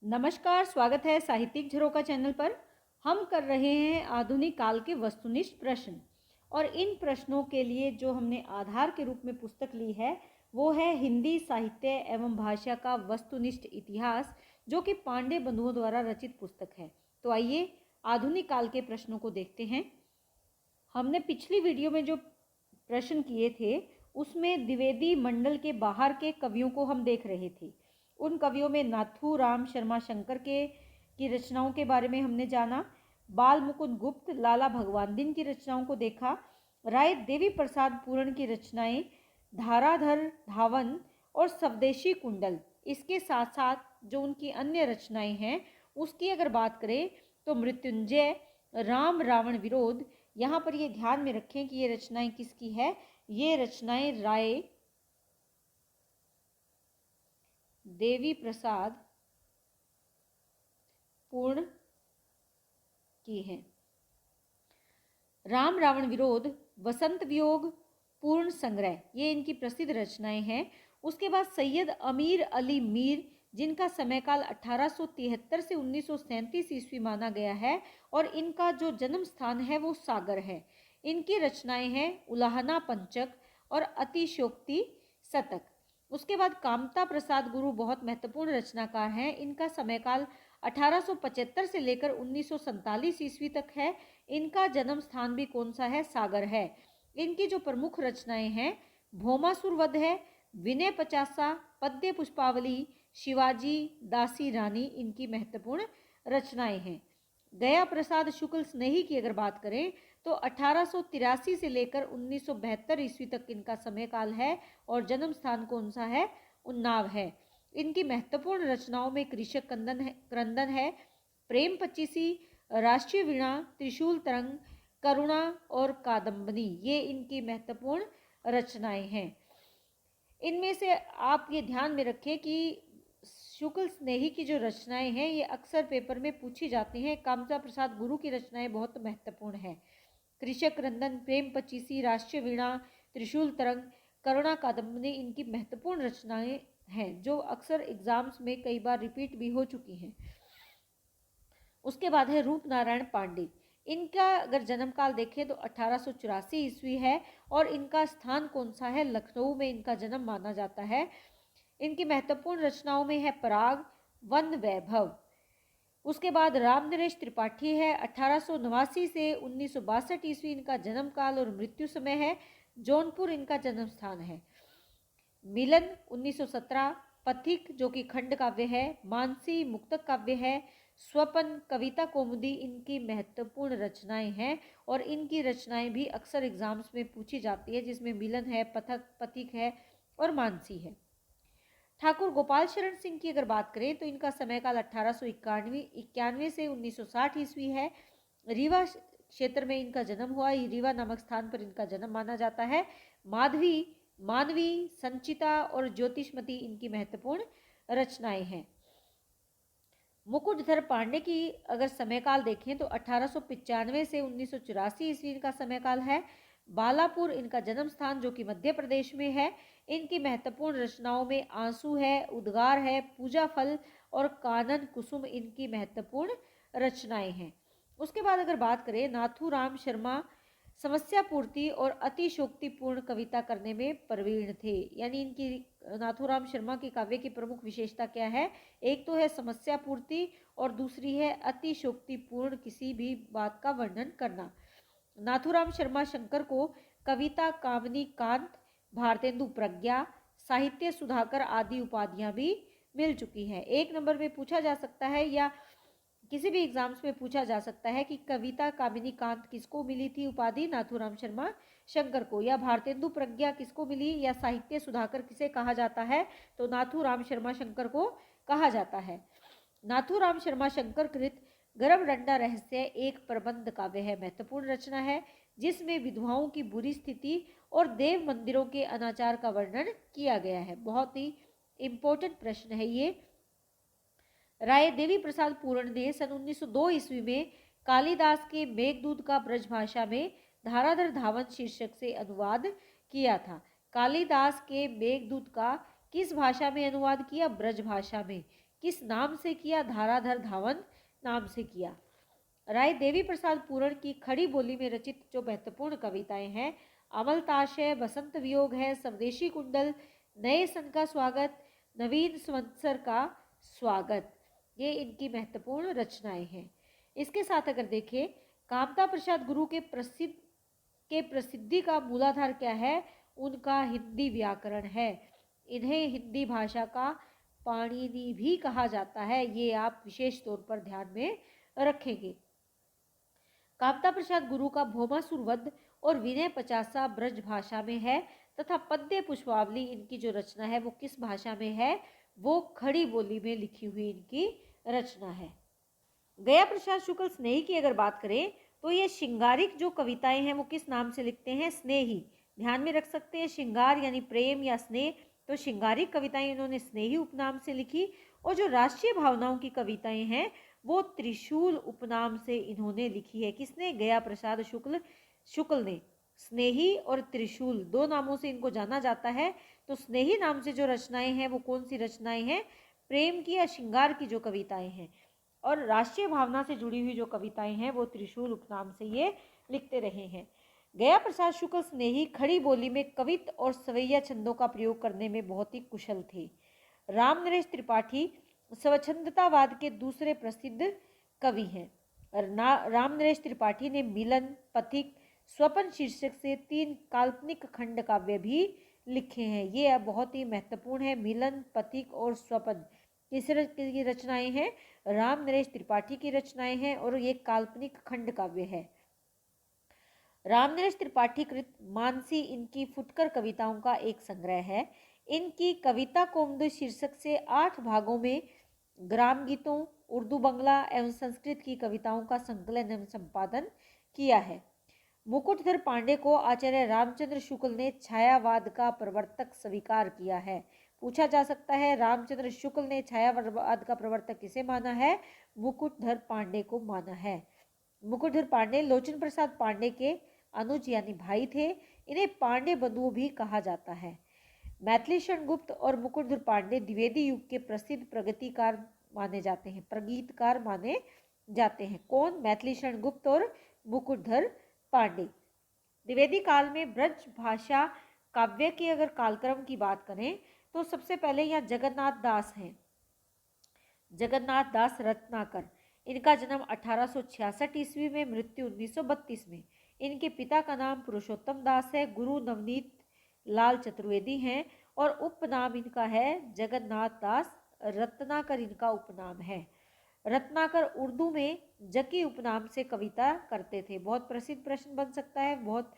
नमस्कार, स्वागत है साहित्यिक झरोका चैनल पर। हम कर रहे हैं आधुनिक काल के वस्तुनिष्ठ प्रश्न और इन प्रश्नों के लिए जो हमने आधार के रूप में पुस्तक ली है वो है हिंदी साहित्य एवं भाषा का वस्तुनिष्ठ इतिहास, जो कि पांडे बंधुओं द्वारा रचित पुस्तक है। तो आइए आधुनिक काल के प्रश्नों को देखते हैं। हमने पिछली वीडियो में जो प्रश्न किए थे उसमें द्विवेदी मंडल के बाहर के कवियों को हम देख रहे थे। उन कवियों में नाथूराम शर्मा शंकर की रचनाओं के बारे में हमने जाना, बाल मुकुंद गुप्त, लाला भगवानदीन की रचनाओं को देखा, राय देवी प्रसाद पूरण की रचनाएं धाराधर धावन और स्वदेशी कुंडल, इसके साथ साथ जो उनकी अन्य रचनाएं हैं उसकी अगर बात करें तो मृत्युंजय, राम रावण विरोध। यहाँ पर ये ध्यान में रखें कि ये रचनाएं किसकी है, ये रचनाएं राय देवी प्रसाद पूर्ण की हैं। राम रावण विरोध, वसंत वियोग, पूर्ण संग्रह, ये इनकी प्रसिद्ध रचनाएं हैं। उसके बाद सैयद अमीर अली मीर, जिनका समयकाल 1873 से 1937 ईस्वी माना गया है और इनका जो जन्म स्थान है वो सागर है। इनकी रचनाएं हैं उलाहना पंचक और अतिशोक्ति शतक। उसके बाद कामता प्रसाद गुरु बहुत महत्वपूर्ण रचनाकार हैं। इनका समयकाल 1875 से लेकर 1947 ईस्वी तक है। इनका जन्म स्थान भी कौन सा है, सागर है। इनकी जो प्रमुख रचनाएं हैं भौमासुर वध है, विनय पचासा, पद्य पुष्पावली, शिवाजी, दासी रानी, इनकी महत्वपूर्ण रचनाएं हैं। गया प्रसाद शुक्ल स्नेही की अगर बात करें तो 1883 से लेकर 1972 ईस्वी तक इनका समयकाल है और जन्म स्थान कौन सा है, उन्नाव है। इनकी महत्वपूर्ण रचनाओं में कृषक क्रंदन है, प्रेम पचीसी, राष्ट्रीय वीणा, त्रिशूल तरंग, करुणा और कादम्बनी, ये इनकी महत्वपूर्ण रचनाएं हैं। इनमें से आप ये ध्यान में रखें कि शुक्ल स्नेही की जो रचनाएं हैं ये अक्सर पेपर में पूछी जाती हैं। कामता प्रसाद गुरु की रचनाएं बहुत महत्वपूर्ण हैं। कृषक क्रंदन, प्रेम पचीसी, राष्ट्रीय वीणा, त्रिशूल तरंग, करुणा कादम्बनी, इनकी महत्वपूर्ण रचनाएं हैं जो अक्सर एग्जाम्स में कई बार रिपीट भी हो चुकी हैं। उसके बाद है रूप नारायण पांडे। इनका अगर जन्म काल देखें तो 1884 ईस्वी है और इनका स्थान कौन सा है, लखनऊ में इनका जन्म माना जाता है। इनकी महत्वपूर्ण रचनाओं में है पराग, वन वैभव। उसके बाद राम नरेश त्रिपाठी है, 1889 से 1962 ईस्वी इनका जन्म काल और मृत्यु समय है। जौनपुर इनका जन्म स्थान है। मिलन 1917, पथिक जो कि खंड काव्य है, मानसी मुक्तक काव्य है, स्वपन, कविता कौमुदी, इनकी महत्वपूर्ण रचनाएं हैं और इनकी रचनाएं भी अक्सर एग्जाम्स में पूछी जाती है, जिसमें मिलन है, पथिक है और मानसी है। ठाकुर गोपाल शरण सिंह की अगर बात करें तो इनका समयकाल 1891 से 1960 ईस्वी है। रीवा क्षेत्र में इनका जन्म हुआ, रीवा नामक स्थान पर इनका जन्म माना जाता है। माधवी, मानवी, संचिता और ज्योतिषमती इनकी महत्वपूर्ण रचनाएं हैं। मुकुटधर पांडे की अगर समयकाल देखें तो 1895 से 1984 ईस्वी इनका समयकाल है। बालापुर इनका जन्म स्थान जो कि मध्य प्रदेश में है। इनकी महत्वपूर्ण रचनाओं में आंसू है, उद्गार है, पूजा फल और कानन कुसुम, इनकी महत्वपूर्ण रचनाएं हैं। उसके बाद अगर बात करें नाथूराम शर्मा समस्या पूर्ति और अतिशोक्तिपूर्ण कविता करने में प्रवीण थे। यानी इनकी नाथूराम शर्मा की काव्य की प्रमुख विशेषता क्या है, एक तो है समस्या पूर्ति और दूसरी है अतिशोक्तिपूर्ण किसी भी बात का वर्णन करना। नाथूराम शर्मा शंकर को कविता कामनी कांत, भारतेंदु प्रज्ञा, साहित्य सुधाकर आदि उपाधियां भी मिल चुकी हैं। एक नंबर में पूछा जा सकता है या किसी भी एग्जाम्स में पूछा जा सकता है कि कविता कामिनी कांत किसको मिली थी उपाधि, नाथूराम शर्मा शंकर को, या भारतेंदु प्रज्ञा किसको मिली, या साहित्य सुधाकर किसे कहा जाता है, तो नाथूराम शर्मा शंकर को कहा जाता है। नाथूराम शर्मा शंकर कृत गर्भडंडा रहस्य एक प्रबंध काव्य है, महत्वपूर्ण रचना है जिसमें विधवाओं की बुरी स्थिति और देव मंदिरों के अनाचार का वर्णन किया गया है। बहुत ही इंपॉर्टेंट प्रश्न है ये। राय देवी प्रसाद पूरण ने सन 1902 ईस्वी में कालिदास के मेघदूत का ब्रज भाषा में धाराधर धावन शीर्षक से अनुवाद किया था। कालिदास के मेघदूत का किस भाषा में अनुवाद किया, ब्रज भाषा में। किस नाम से किया? धाराधर धावन नाम से किया। राय देवी प्रसाद पूरण की खड़ी बोली में रचित जो महत्वपूर्ण कविताएं हैं, अमलताश है, बसंत वियोग है, स्वदेशी कुंडल, नए सन का स्वागत, नवीन संवत्सर का स्वागत, ये इनकी महत्वपूर्ण रचनाएं हैं। इसके साथ अगर देखें, कामता प्रसाद गुरु के प्रसिद्धि का मूलाधार क्या है? उनका हिंदी व्याकरण है। इन्हें हिंदी भाषा का पाणिनि भी कहा जाता है, ये आप विशेष तौर पर ध्यान में रखेंगे। कामता प्रसाद गुरु का भौमासुर वध और विनय पचासा ब्रज भाषा में है तथा पद्य पुष्पावली इनकी जो रचना है वो किस भाषा में है? वो खड़ी बोली में लिखी हुई इनकी रचना है। गया प्रसाद शुक्ल स्नेही की अगर बात करें तो ये श्रृंगारिक जो कविताएं हैं वो किस नाम से लिखते हैं? स्नेही। ध्यान में रख सकते हैं, श्रृंगार यानी प्रेम या स्नेह, तो श्रृंगारिक कविताएं इन्होंने स्नेही उपनाम से लिखी। और जो राष्ट्रीय भावनाओं की कविताएं हैं वो त्रिशूल उपनाम से इन्होंने लिखी है। किसने? गया प्रसाद शुक्ल ने। स्नेही और त्रिशूल दो नामों से इनको जाना जाता है। तो स्नेही नाम से जो रचनाएं हैं वो कौन सी रचनाएं हैं? प्रेम की या श्रृंगार की जो कविताएं हैं। और राष्ट्रीय भावना से जुड़ी हुई जो कविताएं हैं वो त्रिशूल उपनाम से ये लिखते रहे हैं। गया प्रसाद शुक्ल स्नेही खड़ी बोली में कवित और सवैया छंदों का प्रयोग करने में बहुत ही कुशल थे। राम नरेश त्रिपाठी स्वच्छंदतावाद के दूसरे प्रसिद्ध कवि हैं। राम नरेश त्रिपाठी ने मिलन, पथिक, स्वपन शीर्षक से 3 काल्पनिक खंड काव्य भी लिखे हैं। ये बहुत ही महत्वपूर्ण है। मिलन, पथिक और स्वपन की रचनाएं हैं, राम नरेश त्रिपाठी की रचनाएं हैं और ये काल्पनिक खंड काव्य है। राम नरेश त्रिपाठी कृत मानसी इनकी फुटकर कविताओं का एक संग्रह है। इनकी कविता कौमुदी शीर्षक से 8 भागों में ग्राम गीतों, उर्दू, बंगला एवं संस्कृत की कविताओं का संकलन एवं संपादन किया है। मुकुटधर पांडे को आचार्य रामचंद्र शुक्ल ने छायावाद का प्रवर्तक स्वीकार किया है। पूछा जा सकता है, रामचंद्र शुक्ल ने छायावाद का प्रवर्तक किसे माना है? मुकुटधर पांडे को माना है। मुकुटधर पांडे लोचन प्रसाद पांडे के अनुज यानी भाई थे। इन्हें पांडे बंधु भी कहा जाता है। मैथिली शरण गुप्त और मुकुटधर पांडे द्विवेदी युग के प्रसिद्ध प्रगतिकार माने जाते हैं, प्रगीतकार माने जाते हैं। कौन? मैथिली शरण गुप्त और मुकुटधर पांडे। द्विवेदी काल में ब्रज भाषा काव्य के अगर कालक्रम की बात करें तो सबसे पहले यहाँ जगन्नाथ दास हैं, जगन्नाथ दास रत्नाकर। इनका जन्म 1866 ईस्वी में, मृत्यु 1932 में। इनके पिता का नाम पुरुषोत्तम दास है, गुरु नवनीत लाल चतुर्वेदी हैं और उपनाम इनका है जगन्नाथ दास। रत्नाकर इनका उपनाम है। रत्नाकर उर्दू में जकी उपनाम से कविता करते थे। बहुत प्रसिद्ध प्रश्न बन सकता है, बहुत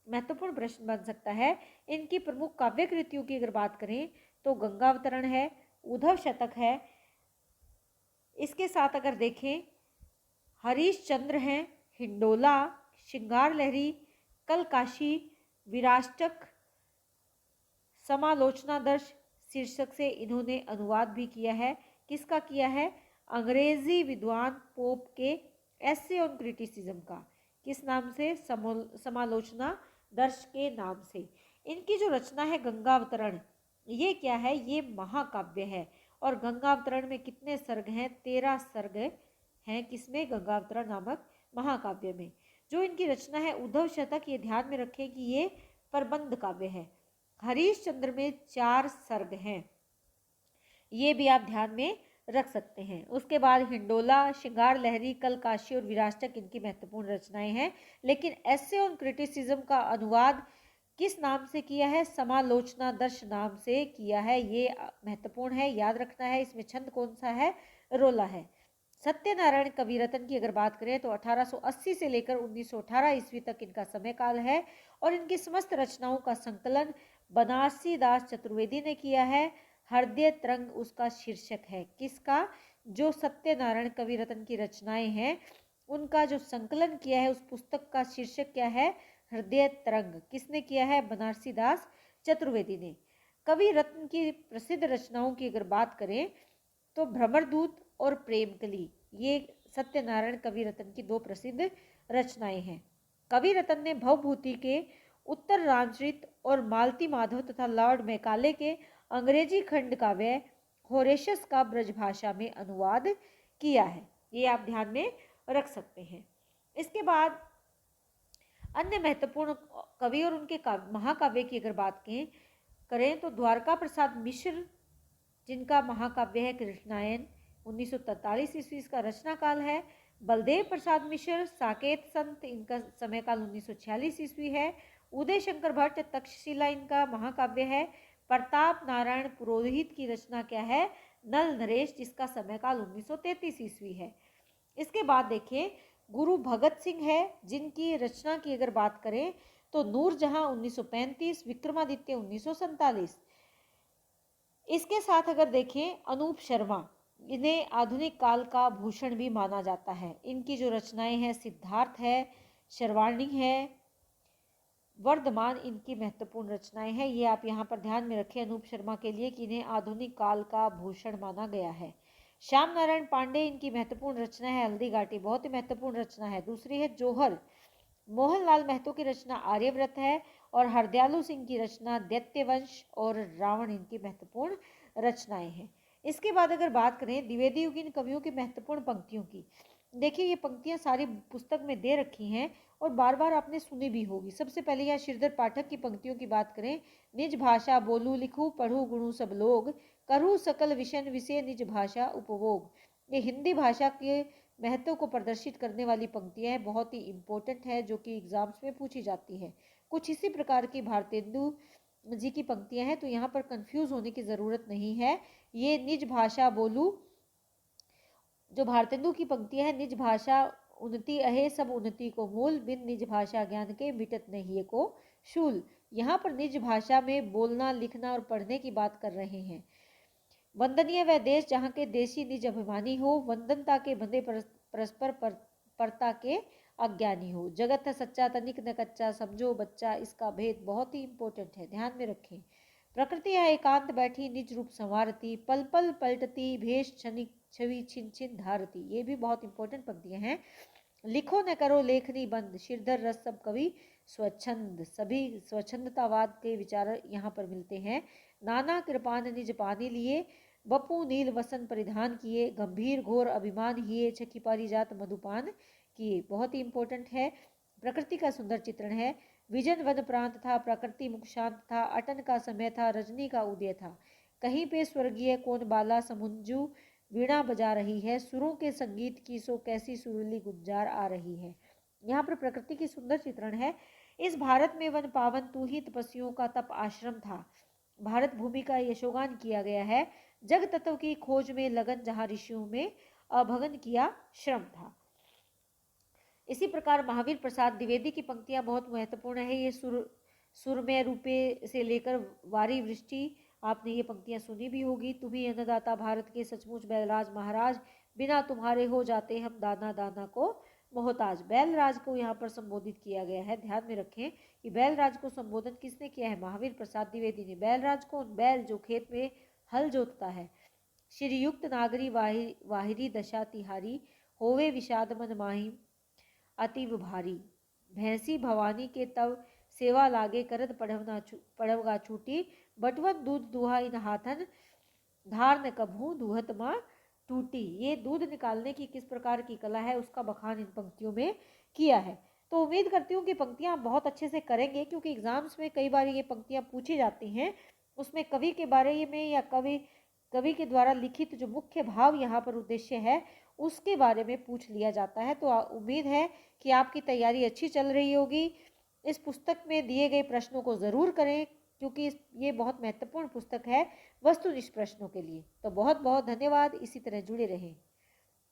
महत्वपूर्ण प्रश्न बन सकता है। इनकी प्रमुख काव्य कृतियों की अगर बात करें तो गंगावतरण है, उद्धव शतक है। इसके साथ अगर देखें, हरीश चंद्र हैं, हिंडोला, श्रृंगार लहरी, कलकाशी, विराष्टक, समालोचनादर्श शीर्षक से इन्होंने अनुवाद भी किया है। किसका किया है? अंग्रेजी विद्वान पोप के एसे ऑन क्रिटिसिज्म का। किस नाम से? समालोचना दर्श के नाम से। इनकी जो रचना है गंगावतरण, ये क्या है? ये महाकाव्य है। और गंगावतरण में कितने सर्ग हैं? 13 सर्ग हैं। किसमें? गंगावतरण नामक महाकाव्य में। जो इनकी रचना है उद्धव शतक, ये ध्यान में रखें कि ये प्रबंध काव्य है। हरीश चंद्र में 4 सर्ग हैं, ये भी आप ध्यान में रख सकते हैं। उसके बाद हिंडोला, श्रृंगार लहरी, कलकाशी और विराष्टक इनकी महत्वपूर्ण रचनाएं हैं। लेकिन एसे ऑन क्रिटिसिज्म का अनुवाद किस नाम से किया है? समालोचनादर्श नाम से किया है। ये महत्वपूर्ण है, याद रखना है। इसमें छंद कौन सा है? रोला है। सत्यनारायण कविरत्न की अगर बात करें तो 1880 से लेकर 1918 ईस्वी तक इनका समय काल है और इनकी समस्त रचनाओं का संकलन बनारसी दास चतुर्वेदी ने किया है। हृदय तरंग उसका शीर्षक है। किसका? जो सत्यनारायण कविरत्न की रचनाएं हैं उनका जो संकलन किया है उस पुस्तक का शीर्षक क्या है? हृदय तरंग। किसने किया है? बनारसी दास चतुर्वेदी ने। कवि रत्न की प्रसिद्ध रचनाओं की अगर बात करें तो भ्रमरदूत और प्रेमकली, ये सत्यनारायण कवि रत्न की 2 प्रसिद्ध रचनाएं हैं। कवि रत्न ने भवभूति के उत्तर रामचरित और मालती माधव तथा लॉर्ड मैकाले के अंग्रेजी खंड काव्य होरेशस का ब्रजभाषा में अनुवाद किया है। ये आप ध्यान में रख सकते हैं। इसके बाद अन्य महत्वपूर्ण कवि और उनके महाकाव्य की अगर बात करें तो द्वारका प्रसाद मिश्र, जिनका महाकाव्य है कृष्णायन, 1943 ईस्वी का रचना काल है। बलदेव प्रसाद मिश्र, साकेत संत, इनका समय काल 1946 ईस्वी है। उदय शंकर भट्ट, तक्षशिला, इनका महाकाव्य है। प्रताप नारायण पुरोहित की रचना क्या है? नल नरेश, जिसका समय काल 1933 ईस्वी है। इसके बाद देखिए गुरु भगत सिंह है, जिनकी रचना की अगर बात करें तो नूरजहां 1935, विक्रमादित्य 1947। इसके साथ अगर देखें अनूप शर्मा, इन्हें आधुनिक काल का भूषण भी माना जाता है। इनकी जो रचनाएं हैं सिद्धार्थ है, शर्वाणी है, वर्धमान, इनकी महत्वपूर्ण रचनाएं हैं। ये आप यहाँ पर ध्यान में रखें अनूप शर्मा के लिए कि इन्हें आधुनिक काल का भूषण माना गया है। श्याम नारायण पांडे, इनकी महत्वपूर्ण रचना है हल्दी घाटी, बहुत ही महत्वपूर्ण रचना है। दूसरी है जोहर। मोहनलाल महतो की रचना आर्यव्रत है और हरदयालु सिंह की रचना दैत्यवंश और रावण, इनकी महत्वपूर्ण रचनाएं हैं। इसके बाद अगर बात करें द्विवेदी युगीन कवियों की महत्वपूर्ण पंक्तियों की, देखिए ये पंक्तियां सारी पुस्तक में दे रखी हैं और बार बार आपने सुनी भी होगी। सबसे पहले यहाँ श्रीधर पाठक की पंक्तियों की बात करें, निज भाषा बोलू लिखू पढ़ू गुणु सब लोग, करू सकल विषय विषय निज भाषा उपभोग। ये हिंदी भाषा के महत्व को प्रदर्शित करने वाली पंक्तियां हैं, बहुत ही इंपॉर्टेंट है, जो कि एग्जाम्स में पूछी जाती है। कुछ इसी प्रकार की भारतेंदु जी की पंक्तियां हैं, तो यहाँ पर कंफ्यूज होने की जरूरत नहीं है। ये निज भाषा बोलू, जो भारतेंदु की पंक्तियां हैं, निज भाषा उन्नति अहे सब उन्नति को मूल, बिन निज भाषा ज्ञान के मिटत नहीं को शूल। यहाँ पर निज भाषा में बोलना लिखना और पढ़ने की बात कर रहे हैं। वंदनीय वह देश जहाँ के देशी निज अभिमानी हो, वंदनता के बंधे परस्पर परता के अज्ञानी हो। जगत है सच्चा तनिक न कच्चा, समझो बच्चा इसका भेद, बहुत ही इंपॉर्टेंट है, ध्यान में रखें। प्रकृति है एकांत बैठी निज रूप संवारती, पल पल पलटती भेष क्षणिक छवि छिन छिन धारती। ये भी बहुत इंपॉर्टेंट पंक्तियां हैं। लिखो न करो लेखनी बंद, शिरधर रस सब कवि स्वच्छंद। सभी स्वच्छंदतावाद के विचार यहाँ पर मिलते हैं। नाना कृपान निज पानी लिए, बपू नील वसन परिधान किए, गंभीर घोर अभिमान हिए, छकी पारिजात मधुपान किए। बहुत ही इंपॉर्टेंट है। प्रकृति का सुंदर चित्रण है। विजन वन प्रांत था, प्रकृति मुख शांत था, अटन का समय था, रजनी का उदय था। कहीं पे स्वर्गीय कौन बाला समुंजू वीणा बजा रही है, सुरों के संगीत की सो कैसी सुरीली गुंजार आ रही है। यहाँ पर प्रकृति की सुंदर चित्रण है। इस भारत में वन पावन तू ही तपस्वियों का तप आश्रम था। भारत भूमि का यशोगान किया गया है। जग तत्व की खोज में लगन जहाँ ऋषियों में अभगन किया श्रम था। इसी प्रकार महावीर प्रसाद द्विवेदी की पंक्तियां बहुत महत्वपूर्ण है। ये सुरमय रूपे से लेकर वारी वृष्टि, आपने ये पंक्तियां सुनी भी होगी। तुम्ही अन्नदाता भारत के सचमुच बैलराज महाराज, बिना तुम्हारे हो जाते हम दाना दाना को मोहताज। बैलराज को यहाँ पर संबोधित किया गया है। ध्यान में रखें कि बैलराज को संबोधन किसने किया है? महावीर प्रसाद द्विवेदी ने। बैलराज कौन? बैल जो खेत में हल जोतता है। श्रीयुक्त नागरी वाहिरी दशा तिहारी, होवे विषाद मन माही अतिव भारी। भैंसी भवानी के तव सेवा लागे, करत पढ़वगा छूटी, बटवन दूध दुहा इन हाथन, धार न कभू दूहत माँ टूटी। ये दूध निकालने की किस प्रकार की कला है, उसका बखान इन पंक्तियों में किया है। तो उम्मीद करती हूँ कि पंक्तियाँ बहुत अच्छे से करेंगे, क्योंकि एग्जाम्स में कई बार ये पंक्तियाँ पूछी जाती हैं। उसमें कवि के बारे में या कवि के द्वारा लिखित जो मुख्य भाव यहाँ पर उद्देश्य है उसके बारे में पूछ लिया जाता है। तो उम्मीद है कि आपकी तैयारी अच्छी चल रही होगी। इस पुस्तक में दिए गए प्रश्नों को ज़रूर करें, क्योंकि ये बहुत महत्वपूर्ण पुस्तक है वस्तुनिष्ठ प्रश्नों के लिए। तो बहुत बहुत धन्यवाद, इसी तरह जुड़े रहें।